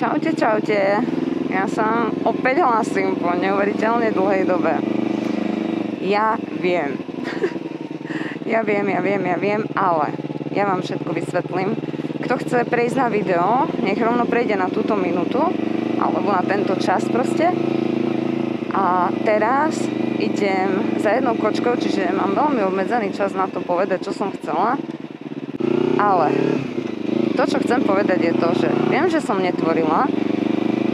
Čaute, čaute. Ja sa opäť hlasím po neuveriteľne dlhej dobe. Ja viem. Ja viem, ale ja vám všetko vysvetlím. Kto chce prejsť na video, nech rovno prejde na túto minútu, alebo na tento čas proste. A teraz idem za jednou kočkou, čiže mám veľmi obmedzený čas na to povedať, čo som chcela. Ale to, čo chcem povedať, je to, že viem, že som netvorila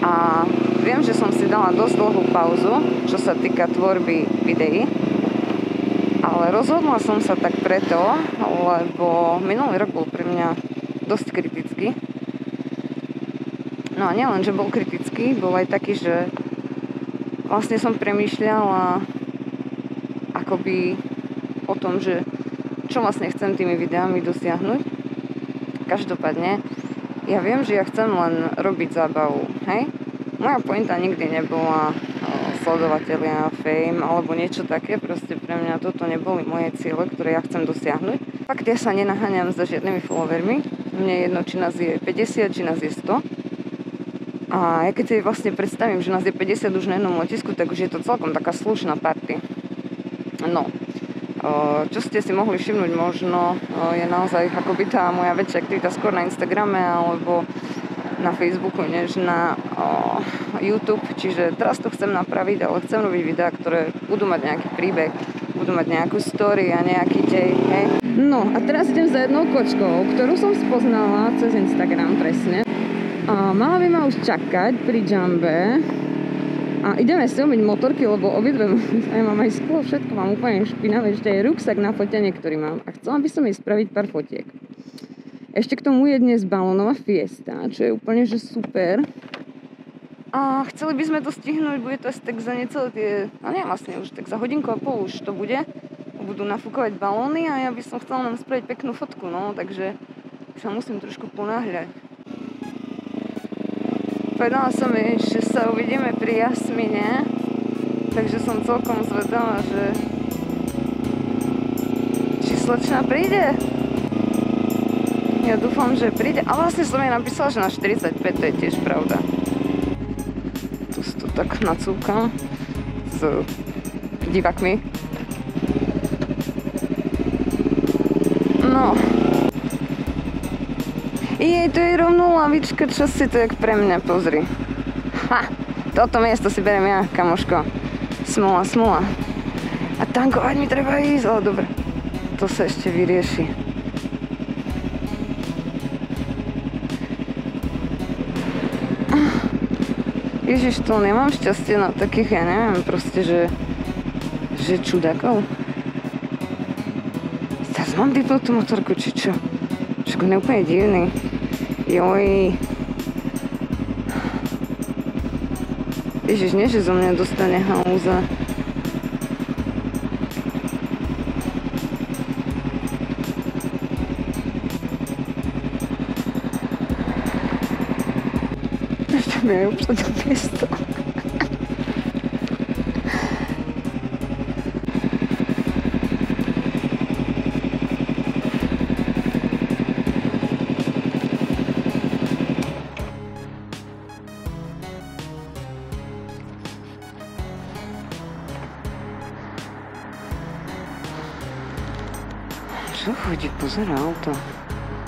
a viem, že som si dala dosť dlhú pauzu, čo sa týka tvorby videí. Ale rozhodla som sa tak preto, lebo minulý rok bol pre mňa dosť kritický. No a nielen, že bol kritický, bol aj taký, že vlastne som premýšľala akoby o tom, že čo vlastne chcem tými videami dosiahnuť. Každopádne, ja viem, že ja chcem len robiť zábavu, hej? Moja pointa nikdy nebola sledovatelia, fame alebo niečo také, proste pre mňa toto neboli moje ciele, ktoré ja chcem dosiahnuť. Fakt, ja sa nenaháňam za žiadnymi followermi, mne je jedno, či nás je 50, či nás je 100. A ja keď si vlastne predstavím, že nás je 50 už na jednom letisku, tak už je to celkom taká slušná party. No, čo ste si mohli všimnúť možno, je naozaj akoby tá moja väčšia aktivita skôr na Instagrame alebo na Facebooku, než na YouTube. Čiže teraz to chcem napraviť, ale chcem robiť videá, ktoré budú mať nejaký príbeh, budú mať nejakú story a nejaký dej, hej. No a teraz idem za jednou kočkou, ktorú som spoznala cez Instagram presne. A mala by ma už čakať pri Jumbe. A ideme si umyť motorky, lebo obidve aj mám aj sklo, všetko mám úplne špinavé, ešte aj ruksak na fotenie, ktorý mám. A chcela by som jej spraviť pár fotiek. Ešte k tomu je dnes balónová fiesta, čo je úplne že super. A chceli by sme to stihnúť, bude to asi tak za necelé tie, no nie vlastne už, tak za hodinku a pol už to bude. Budú nafúkovať balóny a ja by som chcela nám spraviť peknú fotku, no, takže sa musím trošku ponáhľať. Povedala som jej, že sa uvidíme pri Jasmine, takže som celkom zvedala, že či slečna príde. Ja dúfam, že príde. A vlastne som jej napísala, že na 45, to je tiež pravda. Tu si to tak nacúkam s divákmi. No. Jej, to je rovno lavička, čo si to jak pre mňa, pozri. Ha, toto miesto si beriem ja, kamoško. Smola. A tankovať mi treba ísť, ale dobre. To sa ešte vyrieši. Ježiš, to nemám šťastie na takých, ja neviem, proste, že čudákov. Teraz mám vypnúť tú motorku, či čo? Však on je úplne divný. Joj. Ježiš, nie, že zo mňa dostane halúza. Ešte mi aj obsadil miesto. Čo chodí, pozera auto.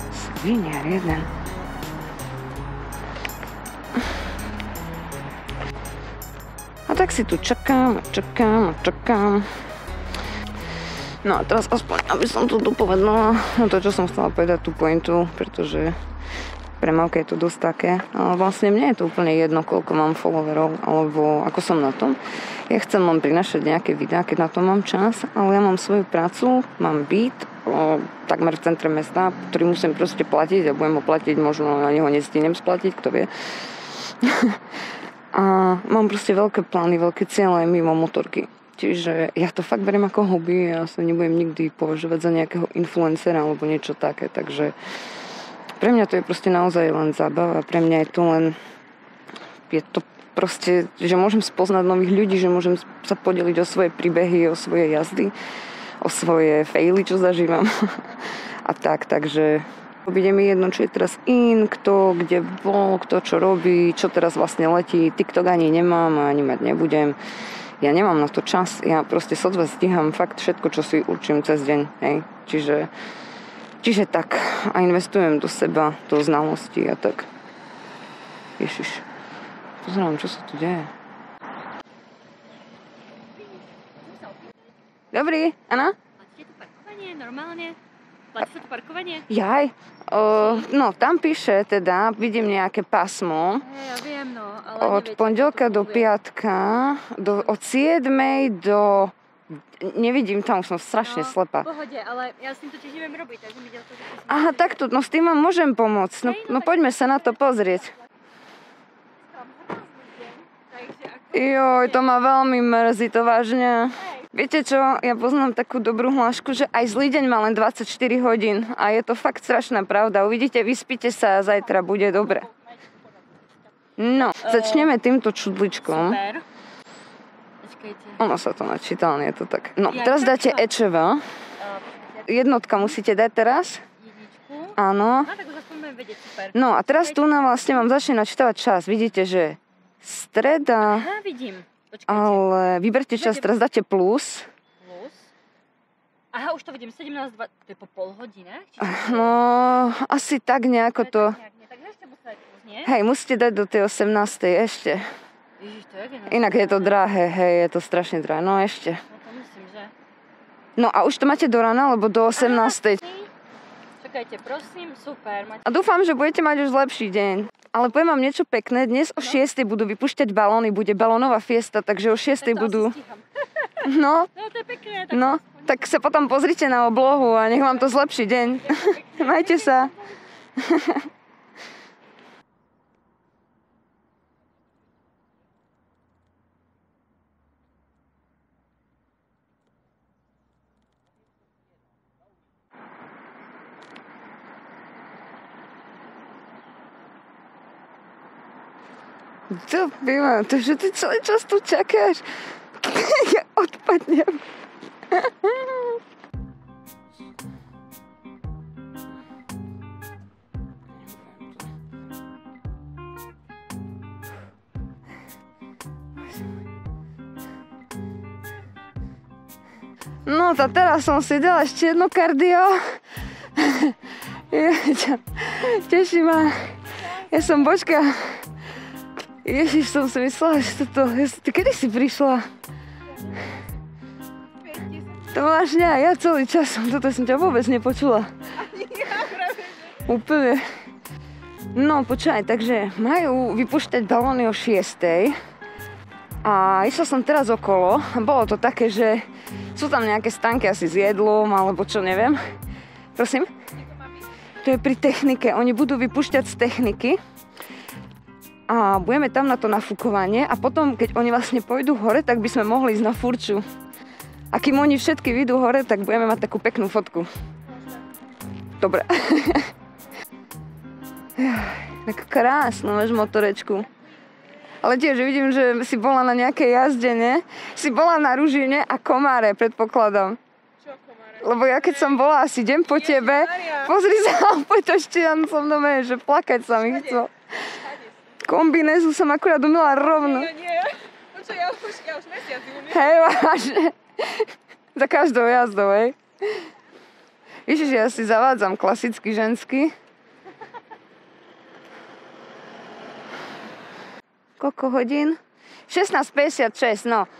Sviniar jeden. A tak si tu čakám. No a teraz aspoň, aby som to dopovedala, no to, čo som chcela povedať, tú pointu, pretože pre Mavka je to dosť také. Ale vlastne mne je to úplne jedno, koľko mám followerov, alebo ako som na tom. Ja chcem len prinašať nejaké videá, keď na to mám čas, ale ja mám svoju prácu, mám byt, takmer v centre mesta, ktorý musím proste platiť a budem ho platiť, možno ani ho nestihnem splatiť, kto vie. A mám proste veľké plány, veľké ciele mimo motorky. Čiže ja to fakt beriem ako hobby a ja sa nebudem nikdy považovať za nejakého influencera alebo niečo také, takže pre mňa to je proste naozaj len zábava, pre mňa je to proste, že môžem spoznať nových ľudí, že môžem sa podeliť o svoje príbehy, o svoje jazdy, o svoje faily, čo zažívam. A takže Bude mi jedno, čo je teraz in, kto kde bol, kto čo robí, čo teraz vlastne letí. TikTok ani nemám a ani mať nebudem. Ja nemám na to čas. Ja proste sotva stíham fakt všetko, čo si určím cez deň. Hej. Čiže tak. A investujem do seba, do znalostí a tak. Ježiš. Pozerám, čo sa tu deje. Dobrý, áno? Platíte tu parkovanie normálne? Platíte tu parkovanie? Jaj, no tam píše teda, vidím nejaké pásmo. Ja viem, no, ale od pondelka do piatka, od 7. do... Nevidím, tam už som strašne slepá. V pohode, ale ja s tým to tiež neviem robiť, takže mi ďalej to, že... Aha, takto, no s tým vám môžem pomôcť. No poďme sa na to pozrieť. Joj, to ma veľmi mrzí, to vážne. Viete čo, ja poznám takú dobrú hlášku, že aj zlý deň má len 24 hodín a je to fakt strašná pravda. Uvidíte, vyspíte sa a zajtra bude dobre. No, začneme týmto čudličkom. Super. Počkajte. Ono sa to načíta, nie je to tak. No, teraz dáte EČV. Jednotka musíte dať teraz. Jedničku. Áno. No, tak už aspoň budem vedieť, super. No a teraz tu nám vlastne vám začne načítavať čas. Vidíte, že streda... Aha, vidím. Počkajte. Ale vyberte čas, teraz dáte plus. Plus. Aha, už to vidím, 17:20, to je po pol hodine? No, asi tak nejako to... Takže ešte musíte dať plus, nie? Hej, musíte dať do tej 18. ešte. Ježiš, to je Inak je to drahé, hej, je to strašne drahé. No ešte. No to myslím, že... No a už to máte do rána, lebo do 18. Čakajte, prosím, super. A dúfam, že budete mať už lepší deň. Ale poviem vám niečo pekné, dnes o 6. budú vypúšťať balóny, bude balónová fiesta, takže o 6. budú... No, to je pekné. no, tak sa potom pozrite na oblohu a nech vám to zlepší deň. Majte sa. To bývam, takže ty celý čas tu čakáš. Ja odpadnem. No a teraz som si dala ešte jedno kardio. Teší ma. Ja som Božka. Ježiš, som si myslela, že toto... Ty kedy si prišla? To máš ne, ja celý čas toto som ťa vôbec nepočula. Úplne. No, počkaj, takže majú vypúšťať balóny o 6. A išla som teraz okolo. Bolo to také, že sú tam nejaké stánky asi s jedlom, alebo čo, neviem. Prosím? To je pri technike. Oni budú vypúšťať z techniky. A budeme tam na to nafúkovanie a potom, keď oni vlastne pôjdu hore, tak by sme mohli ísť na furču. A kým oni všetky vyjdú hore, tak budeme mať takú peknú fotku. Dobre. Tak krásno, máš motorečku. Ale tiež vidím, že si bola na nejakej jazde, ne? Si bola na Ružine a Komáre, predpokladám. Čo Komáre? Lebo ja keď som bola asi deň po tebe, pozri sa, opäť ešte ja som doma, že plakať sa mi chcel. Kombinézu som akurát umela rovno. Nie. No čo, ja už mesiac umiem. Hej, vážne. Za každou jazdou, hej. Ježiš, ja si zavádzam klasicky ženský. Koľko hodín? 16:56, no.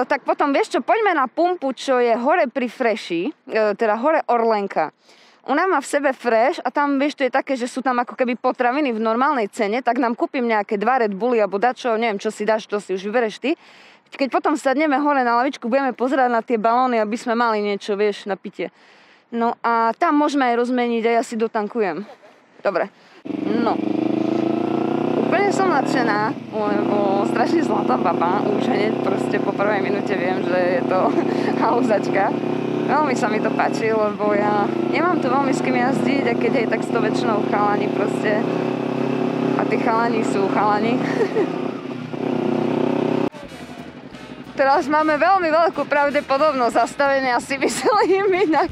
Tak potom, vieš čo, poďme na pumpu, čo je hore pri Freši, teda hore Orlenka. Ona má v sebe Fresh a tam, vieš, to je také, že sú tam ako keby potraviny v normálnej cene, tak nám kúpim nejaké 2 Red Bully alebo dačo, neviem, čo si dáš, to si už vybereš ty. Keď potom sadneme hore na lavičku, budeme pozerať na tie balóny, aby sme mali niečo, vieš, na pitie. No a tam môžeme aj rozmeniť a ja si dotankujem. Dobre. No. Úplne som nadšená, lebo strašne zlatá baba. Už hneď proste po prvej minúte viem, že je to halúzačka. Veľmi sa mi to páči, lebo ja nemám tu veľmi s kým jazdiť a keď aj tak s to väčšinou chalani proste. A tí chalani sú chalani. Teraz máme veľmi veľkú pravdepodobnosť zastavenia, si myslím inak.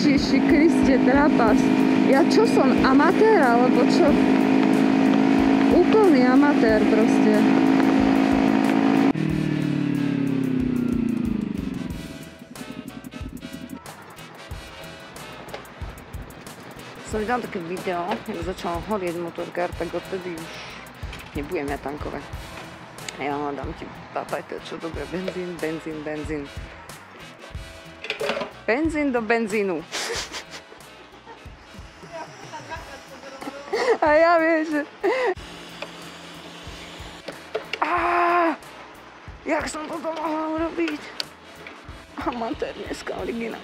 Ježiši Kriste, trapas. Ja čo som, amatér, alebo čo? Úplný amatér proste. Som videla také video, jak začal horieť motorkár, tak odtedy už nebudem ja tankovať. Ja hľadám ti, papajte, čo dobre, benzín, benzín, benzín. Benzín do benzínu. A ja vieš, že... Jak som toto mohla urobiť? Amatér dneska, originál.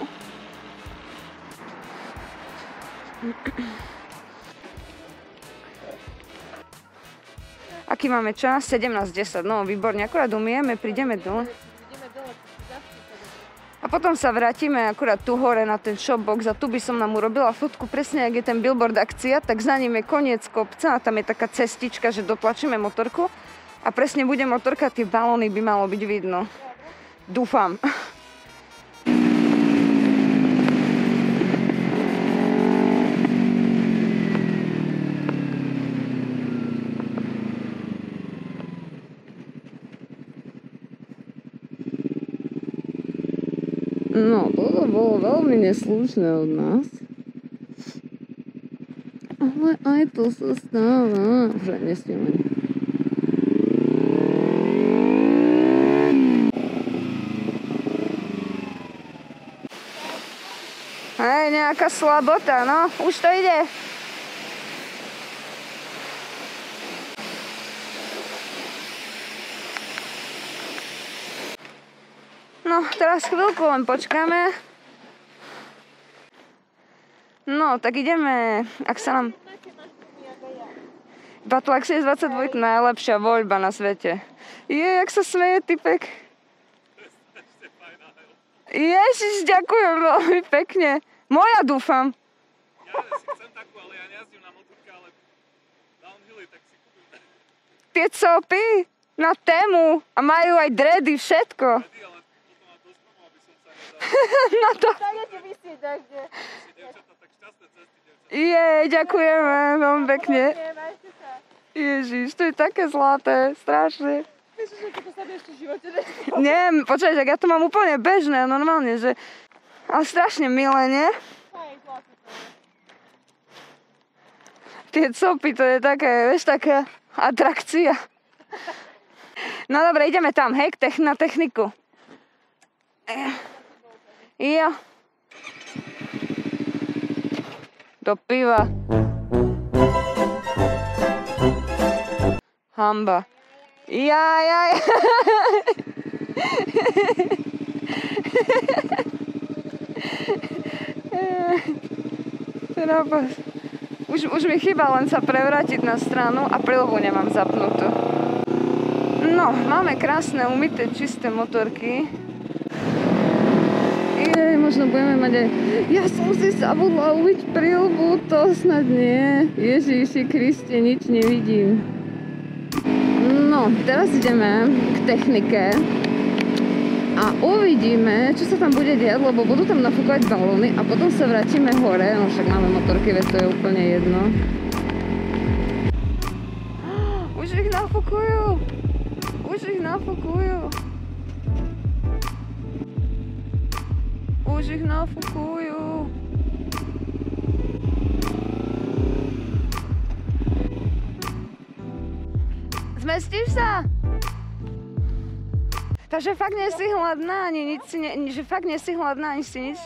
Aký máme čas? 17:10. No, výborne. Akurát umieme, prídeme dole. A potom sa vrátime akurát tu hore na ten shopbox a tu by som nám urobila fotku presne, jak je ten billboard akcia, tak za ním je koniec kopca a tam je taká cestička, že dotlačíme motorku a presne bude motorka, tie balóny by malo byť vidno. Dúfam. No, toto bolo veľmi neslušné od nás. Ale aj to sa stáva. Že nesmieme. Hej, nejaká slabota, no. Už to ide. No, teraz chvíľku len počkáme. No, tak ideme, ak sa nám... Batlaxi je 22, najlepšia voľba na svete. Jak sa smeje typek. Ježiš, ďakujem veľmi pekne. Moja dúfam. Ja si chcem takú, ale ja nejazdím na motorke, ale downhilly, tak si kúpim. Tie copy na tému a majú aj dredy, všetko. No to... Ďakujeme veľmi pekne. Ježiš, to je také zlaté, strašne. Myslíš, že toto sa ešte v živote nestalo? Nie, počkaj, ja to mám úplne bežné, normálne, že... Ale strašne milé, nie? Hej, zlaté to je. Tie copy, to je také, vieš, taká atrakcia. No dobre, ideme tam, hej, na techniku. Jo. Do piva. Hamba. Jaj. Trapas. Už mi chýba len sa prevrátiť na stranu a prilbu nemám zapnutú. No, máme krásne, umyté, čisté motorky. Možno budeme mať aj... Ja som si zabudla umyť prilbu, to snad nie. Ježiši Kriste, nič nevidím. No, teraz ideme k technike a uvidíme, čo sa tam bude diať, lebo budú tam nafúkovať balóny a potom sa vrátime hore, no však máme motorky, veď to je úplne jedno. Už ich nafúkujú! Už ich nafúkujú! Už ich nafúkujú! Zmestíš sa? Takže fakt nie si hladná, ani nič si že fakt nie si hladná, ani si nič...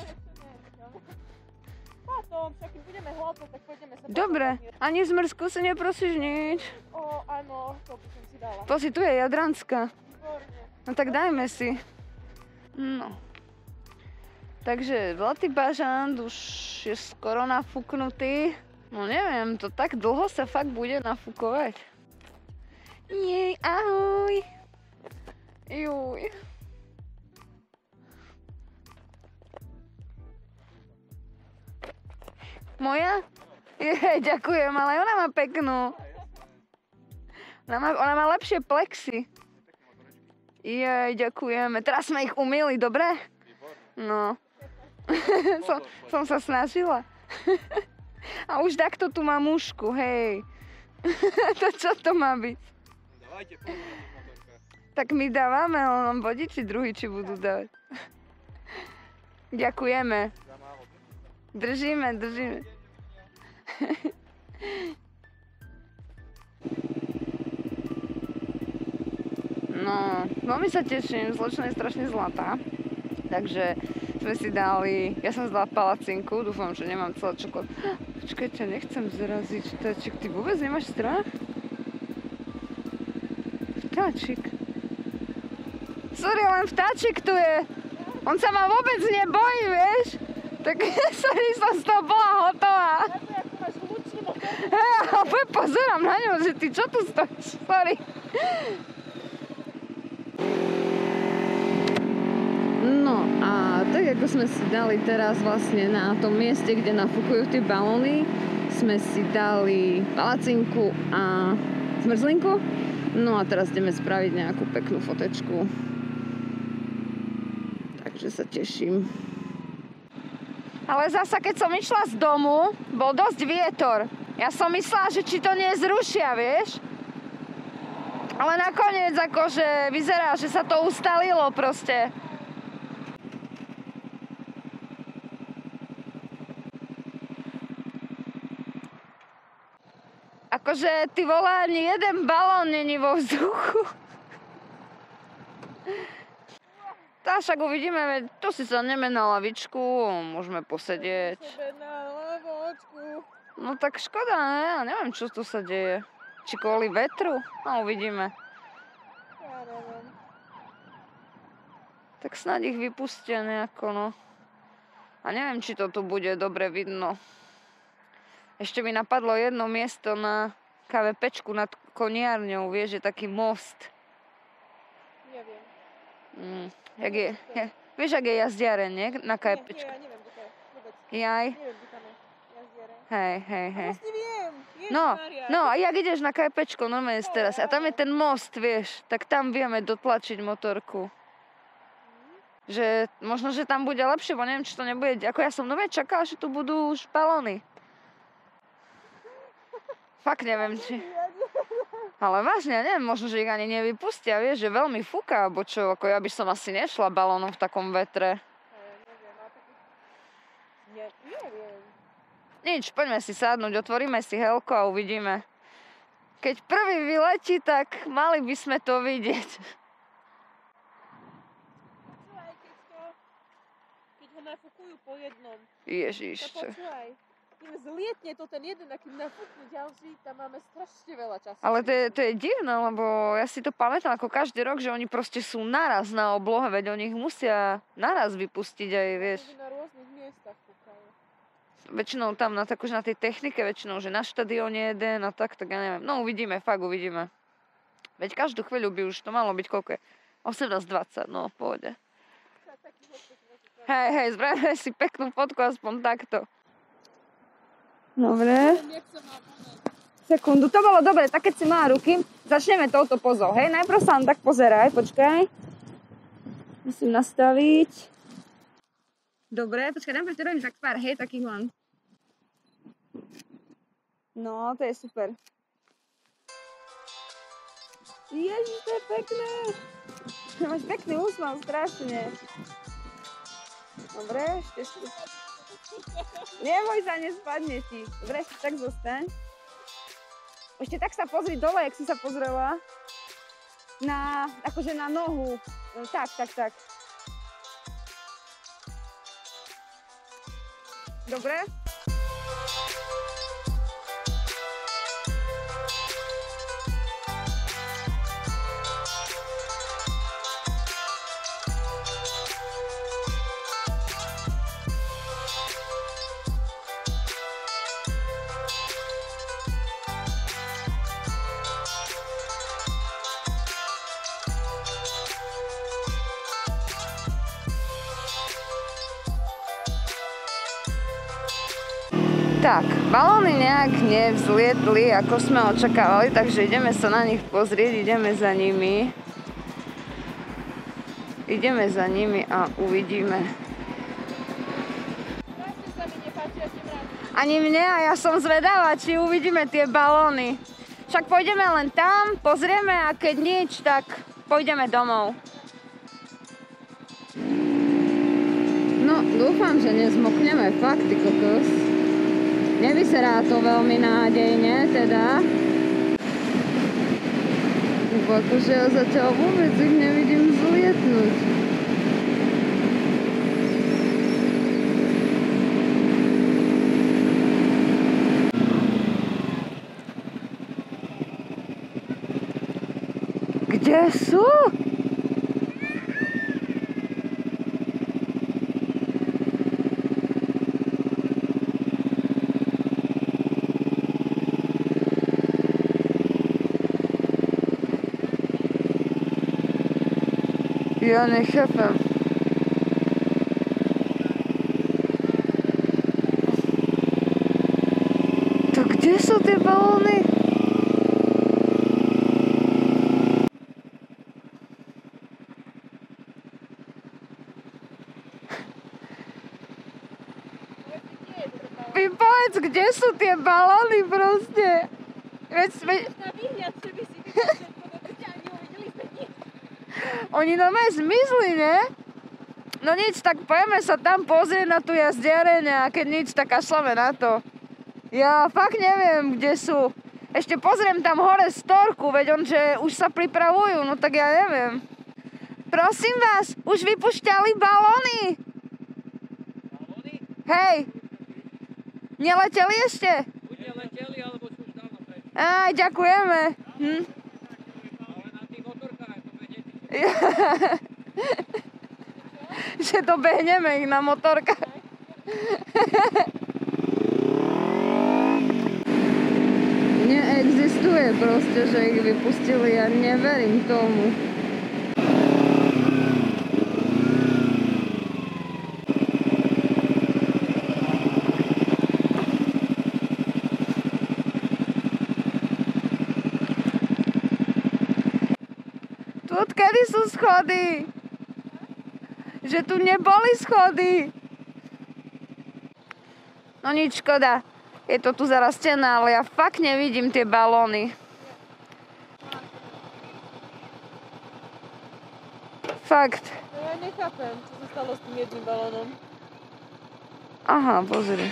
Potom, však keď budeme hladné, tak pôjdeme sa... Dobre, ani v zmrzku si neprosíš nič. Áno, to by som si dala. Pozri, tu je Jadranská. Výborne. No tak dajme si. No. Takže Zlatý bažant už je skoro nafúknutý. No neviem, to tak dlho sa fakt bude nafúkovať. Jej, ahoj. Juj. Moja? Ďakujem, ale ona má peknú. Ona má lepšie plexy. Ďakujeme. Teraz sme ich umýli, dobre? No. Som sa snažila. A už takto tu mám mužku, hej. To čo to má byť? Dávajte pozor na tých motorkách. Tak my dávame, len vodiči druhý, či budú dávať. Ďakujeme. Za málo. Držíme. No, veľmi sa teším, slečna je strašne zlatá. Takže sme si dali, ja som zdala palacinku, dúfam, že nemám celé čokolád. Počkajte, nechcem zraziť vtáčik, ty vôbec nemáš strach? Vtáčik. Sorry, len vtáčik tu je. On sa ma vôbec nebojí, vieš? Tak sorry, som z toho bola hotová. Hej, ale pozerám na ňu, že ty čo tu stojíš? Sorry. No a tak ako sme si dali teraz vlastne na tom mieste, kde nafúkujú tie balóny, sme si dali palacinku a zmrzlinku. No a teraz ideme spraviť nejakú peknú fotečku. Takže sa teším. Ale zasa, keď som išla z domu, bol dosť vietor. Ja som myslela, že či to nezrušia, vieš? Ale nakoniec akože vyzerá, že sa to ustalilo proste. Akože ty volá, ani jeden balón není vo vzduchu. Tá však uvidíme, veď tu si sadneme na lavičku, môžeme posedieť. No tak škoda, ne? Ja neviem, čo tu sa deje. Či kvôli vetru? No uvidíme. Ja neviem. Tak snáď ich vypustia nejako, no. A neviem, či to tu bude dobre vidno. Ešte mi napadlo jedno miesto na KVPčku nad koniarňou, vieš, je taký most. Neviem. Vieš, jak je jazdiareň, nie? Na KVPčku. Ja neviem, kde to je. Vôbec. Jaj. Neviem, kde tam je jazdiareň. Hej. Vlastne viem. No a jak ideš na KVPčko, normálne teraz. A tam je ten most, vieš. Tak tam vieme dotlačiť motorku. Že možno, že tam bude lepšie, bo neviem, či to nebude. Ako ja som nové čakala, že tu budú už balóny. Fakt neviem, či... Ale vážne, ja neviem, možno, že ich ani nevypustia, vieš, že veľmi fúka, alebo čo, ako ja by som asi nešla balónom v takom vetre. Neviem. Nič, poďme si sadnúť, otvoríme si helko a uvidíme. Keď prvý vyletí, tak mali by sme to vidieť. Keď ho nafúkujú po jednom. Ježiš. To počúvaj. Kým zlietne to ten jeden a kým nafúkne ďalší, tam máme strašne veľa času. Ale to je divné, lebo ja si to pamätám ako každý rok, že oni proste sú naraz na oblohe, veď oni ich musia naraz vypustiť aj, vieš. Na rôznych miestach fúkajú. Väčšinou tam na tej technike, väčšinou, že na štadióne jeden a tak ja neviem. No uvidíme, fakt uvidíme. Veď každú chvíľu by už to malo byť koľko je? 18:20, no v pohode. Hej, spravíme si peknú fotku aspoň takto. Dobre. Sekundu, to bolo dobre, tak keď si mala ruky, začneme touto pozou, hej? Najprv sa len tak pozeraj, počkaj. Musím nastaviť. Dobre, počkaj, najprv ti robím tak pár, hej, takých len. No, to je super. Ježiš, to je pekné. Máš pekný úsmav, strašne. Dobre, ešte. Neboj sa, nespadne ti. Dobre, ešte tak zostaň. Ešte tak sa pozri dole, jak si sa pozrela. Akože na nohu. Tak. Dobre? Tak, balóny nejak nevzlietli, ako sme očakávali, takže ideme sa na nich pozrieť, ideme za nimi. Ideme za nimi a uvidíme. Ani mne a ja som zvedavá, či uvidíme tie balóny. Však pôjdeme len tam, pozrieme a keď nič, tak pôjdeme domov. No, dúfam, že nezmokneme, fakt, ty kokos. Nevyzerá to veľmi nádejne, teda. Akože ja zatiaľ vôbec ich nevidím zlietnúť. Kde sú? Ja nechápem. To kde sú tie balóny? Vy povedz, kde sú tie balóny proste? Veď sme... Na výhľad, že by si videl všetko, dobre, ani uvideli sme nič. Oni normálne zmizli, ne? No nič, tak poďme sa tam pozrieť na tú jazdiareň a keď nič, tak kašlame na to. Ja fakt neviem, kde sú. Ešte pozriem tam hore storku, veď on, že už sa pripravujú, no tak ja neviem. Prosím vás, už vypušťali balóny? Balóny? Hej! Neleteli ešte? Buď neleteli, alebo sú už dávno prešli. Aj, ďakujeme. Ale na tých motorkách to vedete. Že dobehneme ich na motorkách. Neexistuje proste, že ich vypustili, ja neverím tomu. Tu odkedy sú schody? Že tu neboli schody. No nič, škoda. Je to tu zarastené, ale ja fakt nevidím tie balóny. Fakt. No ja nechápem, čo sa stalo s tým jedným balónom. Aha, pozri.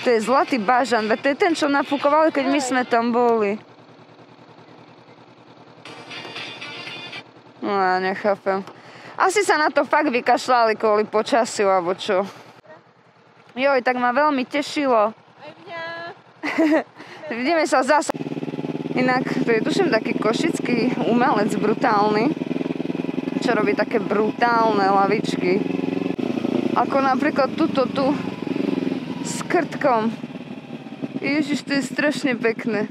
To je zlatý bažant, veď to je ten, čo nafúkoval, keď my sme tam boli. No ja nechápem. Asi sa na to fakt vykašľali kvôli počasiu, alebo čo. Joj, tak ma veľmi tešilo. Aj mňa. Vidíme sa zase. Inak, to je tuším taký košický umelec brutálny, čo robí také brutálne lavičky. Ako napríklad túto tu s krtkom. Ježiš, to je strašne pekné.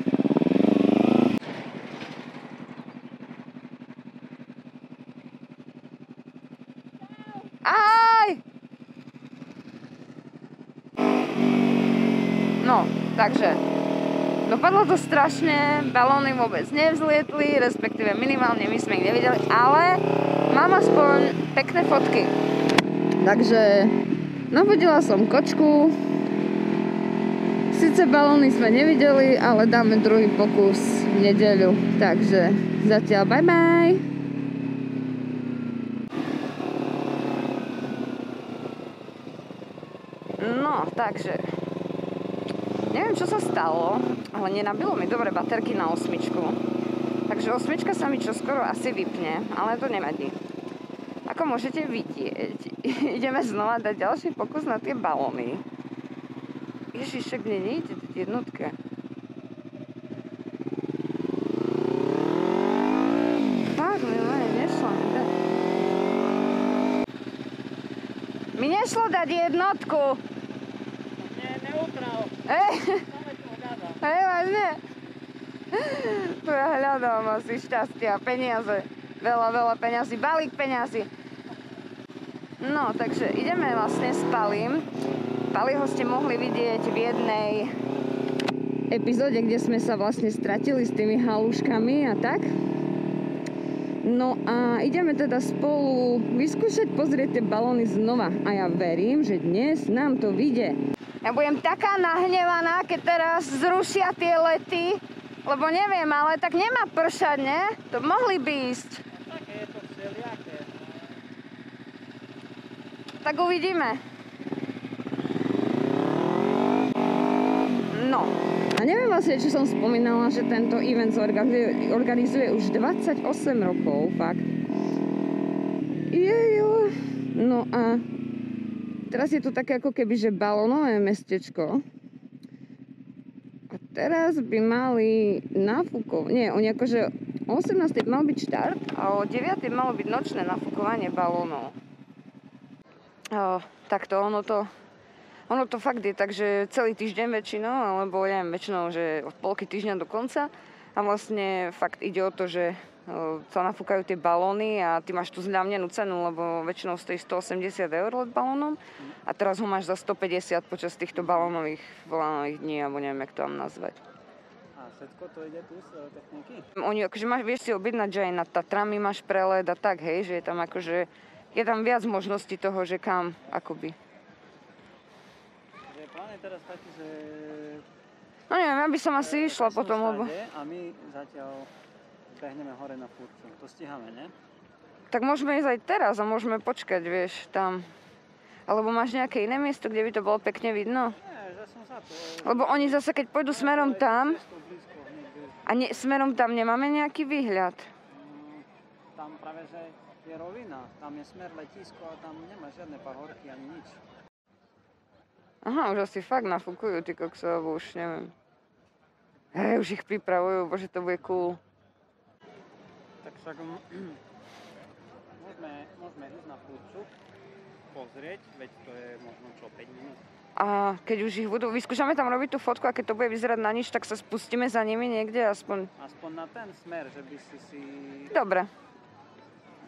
Aj! No, takže dopadlo to strašne, balóny vôbec nevzlietli, respektíve minimálne my sme ich nevideli, ale mám aspoň pekné fotky. Takže navodila som kočku. Sice balóny sme nevideli, ale dáme druhý pokus v nedeľu. Takže zatiaľ bye bye. No, takže neviem, čo sa stalo, ale nenabilo mi dobre baterky na 8. Takže 8 sa mi čoskoro asi vypne, ale to nevadí. Ako môžete vidieť, ideme znova dať ďalší pokus na tie balóny. Ježiš, však mne nejde dať jednotke. Fakt, mi nešlo mi dať. Mi nešlo dať jednotku. Neutral. Hej, Máme tu hľadať. vážne. Tu ja hľadám asi šťastie a peniaze. Veľa peniazy, balík peniazy. No, takže ideme vlastne s Palim. Paliho ste mohli vidieť v jednej epizóde, kde sme sa vlastne stratili s tými haluškami a tak. No a ideme teda spolu vyskúšať pozrieť tie balóny znova. A ja verím, že dnes nám to vyjde. Ja budem taká nahnevaná, keď teraz zrušia tie lety, lebo neviem, ale tak nemá pršať, ne? To mohli by ísť. Také je to všelijaké. Tak uvidíme. No. A neviem vlastne, čo som spomínala, že tento event organizuje už 28 rokov, fakt. Jejo. No a teraz je to také ako keby, že balónové mestečko. A teraz by mali nafúkovať, nie, oni akože o 18. mal byť štart a o 9. malo byť nočné nafúkovanie balónov. Takto, ono to fakt je tak, že celý týždeň väčšinou, alebo neviem, väčšinou, že od polky týždňa do konca. A vlastne fakt ide o to, že sa nafúkajú tie balóny a ty máš tú zľavnenú cenu, lebo väčšinou stojí 180 eur let balónom a teraz ho máš za 150 počas týchto balónových dní, alebo neviem, jak to mám nazvať. A všetko to ide tu z techniky? Oni, akože vieš si objednať, že aj nad Tatrami máš prelet a tak, hej, že je tam akože, je tam viac možností toho, že kam, akoby. Že plán je teraz taký, že... No neviem, ja by som asi išla potom, lebo... A my zatiaľ behneme hore na Furču. To stíhame, ne? Tak môžeme ísť aj teraz a môžeme počkať, vieš, tam. Alebo máš nejaké iné miesto, kde by to bolo pekne vidno? Nie, že som za to. Lebo oni zase, keď pôjdu smerom tam, a smerom tam nemáme nejaký výhľad. Tam práve, že je rovina. Tam je smer letisko a tam nemá žiadne pahorky ani nič. Aha, už asi fakt nafúkujú, ty kokso, alebo už neviem. Hej, už ich pripravujú, bože, to bude cool. Tak však môžeme ísť na Furču, pozrieť, veď to je možno čo, 5 minút. A keď už ich budú, vyskúšame tam robiť tú fotku a keď to bude vyzerať na nič, tak sa spustíme za nimi niekde aspoň. Aspoň na ten smer, že by si... Dobre.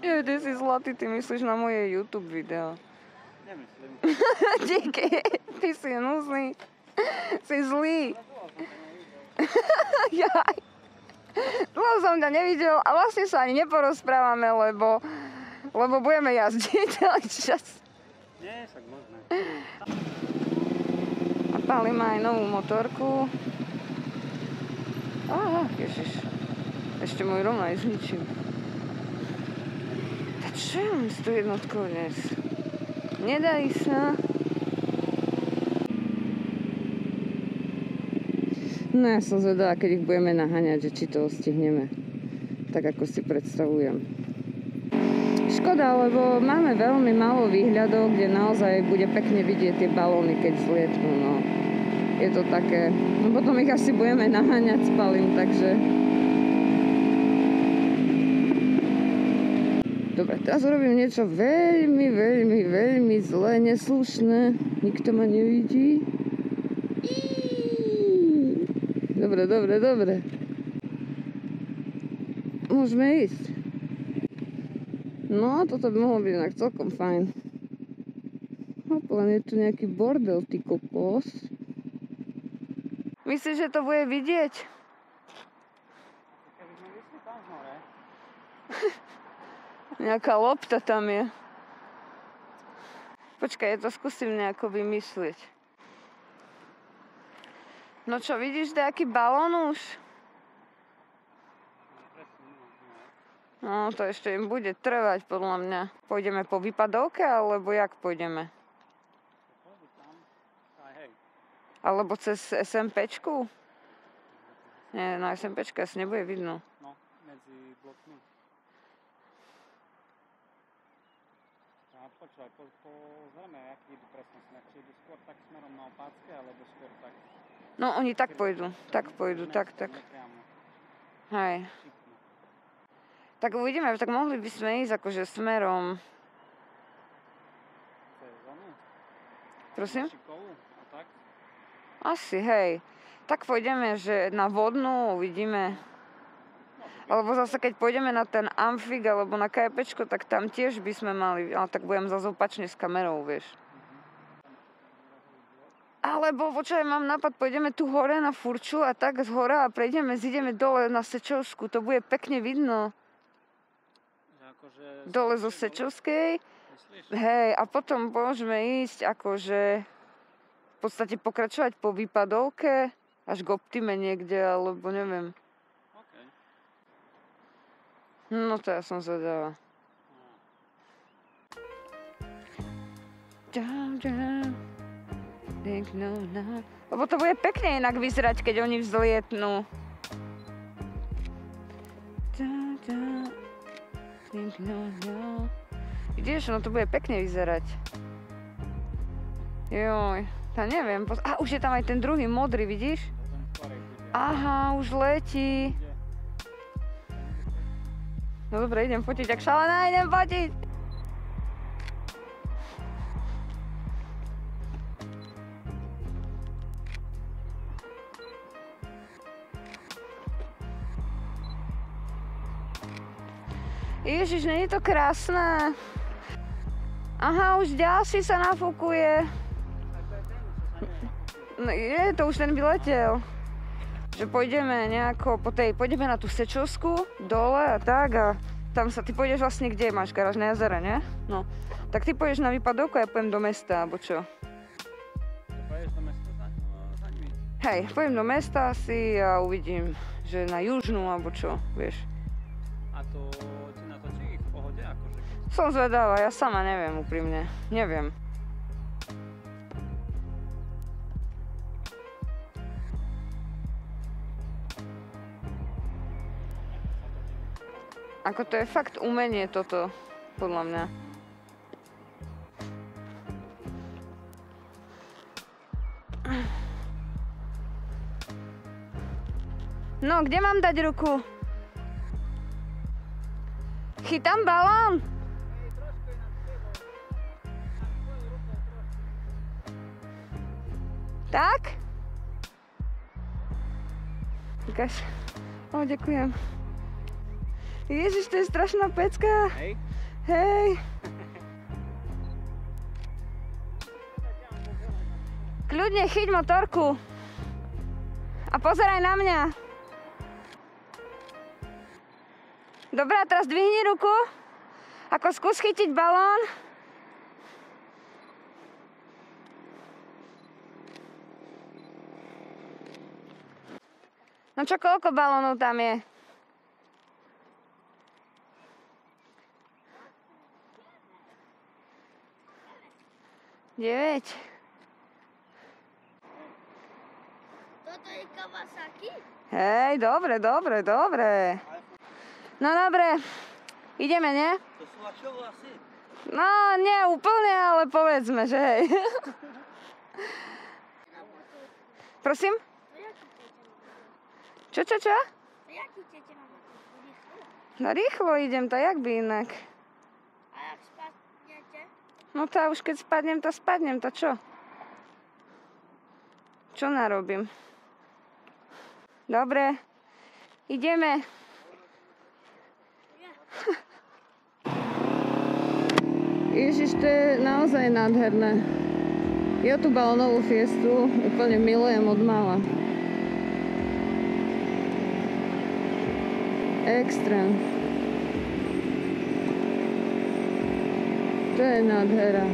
Je, ty si zlatý, ty myslíš na moje YouTube video. Nemyslím. Díky, ty si hnusný. Si zlý. Jaj. Dlho som ťa nevidel a vlastne sa ani neporozprávame, lebo budeme jazdiť celý čas. Nie, však môžeme. A Pali má aj novú motorku. Ježiš. Ešte môj rom aj zničím. Tak čo ja mám s tou jednotkou dnes? Nedají sa. No ja som zvedala, keď ich budeme naháňať, že či to stihneme. Tak ako si predstavujem. Škoda, lebo máme veľmi málo výhľadov, kde naozaj bude pekne vidieť tie balóny, keď zlietnú, no. Je to také... No potom ich asi budeme naháňať s Palim, takže... Dobre, teraz urobím niečo veľmi zlé, neslušné. Nikto ma nevidí. Dobre. Môžeme ísť. No, toto by mohlo byť inak celkom fajn. Len je tu nejaký bordel, ty kokos. Myslíš, že to bude vidieť? Keby sme vyšli tam hore. Nejaká lopta tam je. Počkaj, ja to skúsim nejako vymyslieť. No čo, vidíš nejaký balón už? No, to ešte im bude trvať, podľa mňa. Pôjdeme po vypadovke, alebo jak pôjdeme? Alebo cez SMPčku? Nie, na SMPčke asi nebude vidno. No, medzi blokmi. A počúvaj, pozrieme, aký idú presne smer. Či idú skôr tak smerom na Opácké, alebo skôr tak... No, oni tak pôjdu. Tak. Hej. Tak uvidíme, tak mohli by sme ísť akože smerom... Prosím? Asi, hej. Tak pôjdeme, že na vodnú uvidíme. Alebo zase, keď pôjdeme na ten Amfik alebo na KPčko, tak tam tiež by sme mali, ale tak budem zase opačne s kamerou, vieš. Alebo, počkaj, mám nápad, pôjdeme tu hore na Furču a tak z hora a zídeme dole na Sečovsku, to bude pekne vidno. Dole zo Sečovskej. Hej, a potom môžeme ísť akože podstate pokračovať po výpadovke až k Optime niekde, alebo neviem. OK. No to ja som zvedavá. Lebo to bude pekne inak vyzerať, keď oni vzlietnú. Vidíš, no to bude pekne vyzerať. Joj, ja neviem. A už je tam aj ten druhý modrý, vidíš? Aha, už letí. No dobre, idem fotiť, ak šalená, idem fotiť. Ježiš, nie je to krásne. Aha, už ďalší sa nafúkuje. No je, to už ten by letel. Že pôjdeme nejako pôjdeme na tú Sečovskú dole a tak a tam sa ty pôjdeš vlastne kde? Máš garáž na jazere, nie? No. Tak ty pôjdeš na výpadovku a ja pôjdem do mesta, alebo čo? Pôjdeš do mesta za nimi? Hej, pôjdem do mesta asi a uvidím, že na južnú, alebo čo, vieš. A to ti natočí v pohode, akože? Som zvedavá, ja sama neviem úprimne. Neviem. Ako to je fakt umenie toto, podľa mňa. No, kde mám dať ruku? Chytám balón? Tak? Ukáž. O, ďakujem. Ježiš, to je strašná pecka. Hej. Hej. Kľudne chyť motorku. A pozeraj na mňa. Dobre, a teraz dvihni ruku. Ako skús chytiť balón. No čo, koľko balónov tam je? Deväť. Toto je Kawasaki? Hej, dobre. No dobre, ideme, nie? To sú Lašovo asi. No, nie úplne, ale povedzme, že hej. Prosím? Čo? To jaký idete na rýchlo? No rýchlo idem, to jak by inak. A jak spadnete? No to už keď spadnem, to čo? Čo narobím? Dobre, ideme. Ježiš, to je naozaj nádherné. Ja tú balónovú fiestu úplne milujem od mala. Extrém. To je nádhera.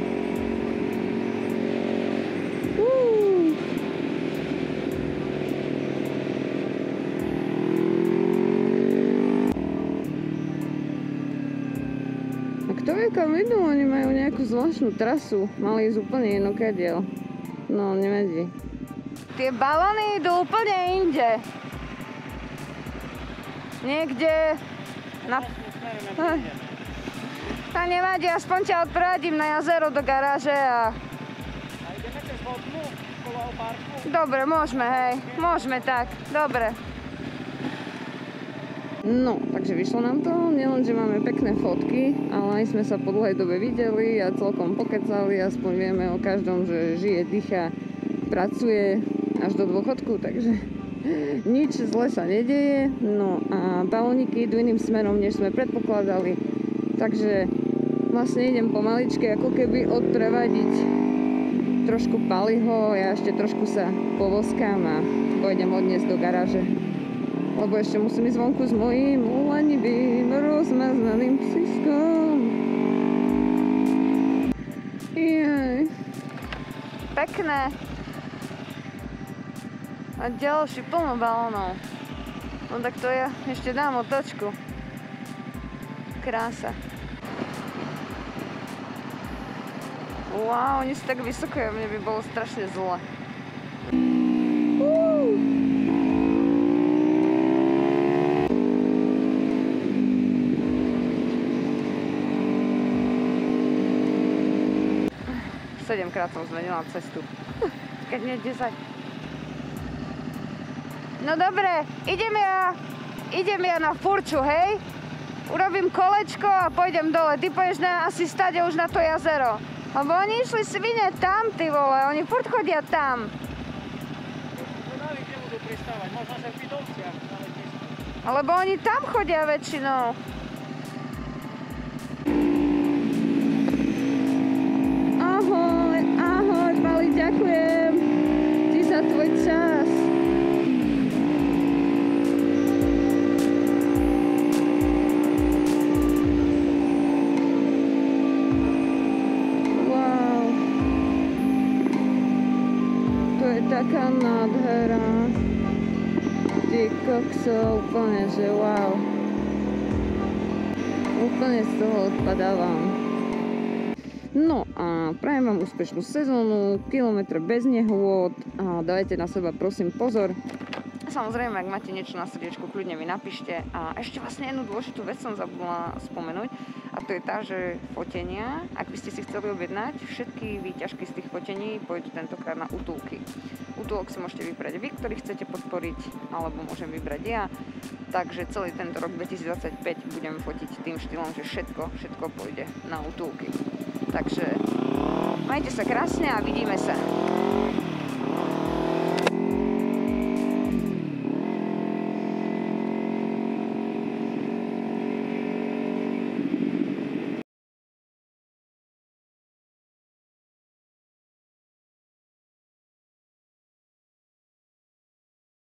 A kto vie, kam idú? Oni majú nejakú zvláštnu trasu. Mali ísť úplne inokadiaľ. No, nevadí. Tie balóny idú úplne inde. Niekde na... A nevadí, aspoň ťa odprádim na jazero do garáže a... A ideme cez vodnú okolo parku? Dobre, môžeme, hej. Môžeme tak, dobre. No, takže vyšlo nám to. Nielen, že máme pekné fotky, ale aj sme sa po dlhej dobe videli a celkom pokecali. Aspoň vieme o každom, že žije, dýcha, pracuje až do dôchodku, takže nič zle sa nedeje. No a balóniky idú iným smerom, než sme predpokladali. Takže vlastne idem pomaličky, ako keby odprevadiť trošku Paliho. Ja ešte trošku sa povoskám a pôjdem odniesť do garáže. Lebo ešte musím ísť vonku s mojím ulanivým, rozmaznaným psiskom. Jaj. Pekné. A ďalší plno balónov. No tak to ja ešte dám otočku. Krása. Wow, oni sú tak vysoko, a mne by bolo strašne zle. Sedemkrát som zmenila cestu. Keď nie 10. No dobre, idem ja na Furču, hej? Urobím kolečko a pôjdem dole. Ty pôjdeš asi stade už na to jazero. Lebo oni išli svine tam, ty vole, oni furt chodia tam. Zvedali, kde budú pristávať, možno, že v Pidovciach na letisku. Lebo oni tam chodia väčšinou. Ahoj, ahoj, Pali, ďakujem ti za tvoj čas. Taká nádhera. Ty kokso, úplne, že wow. Úplne z toho odpadávam. No a prajem vám úspešnú sezónu, kilometre bez nehôd a dajte na seba prosím pozor. Samozrejme, ak máte niečo na srdiečku, kľudne mi napíšte. A ešte vlastne jednu dôležitú vec som zabudla spomenúť. A to je tá, že fotenia, ak by ste si chceli objednať, všetky výťažky z tých fotení pôjdu tentokrát na útulky. Útulok si môžete vybrať vy, ktorý chcete podporiť, alebo môžem vybrať ja. Takže celý tento rok 2025 budem fotiť tým štýlom, že všetko pôjde na útulky. Takže majte sa krásne a vidíme sa.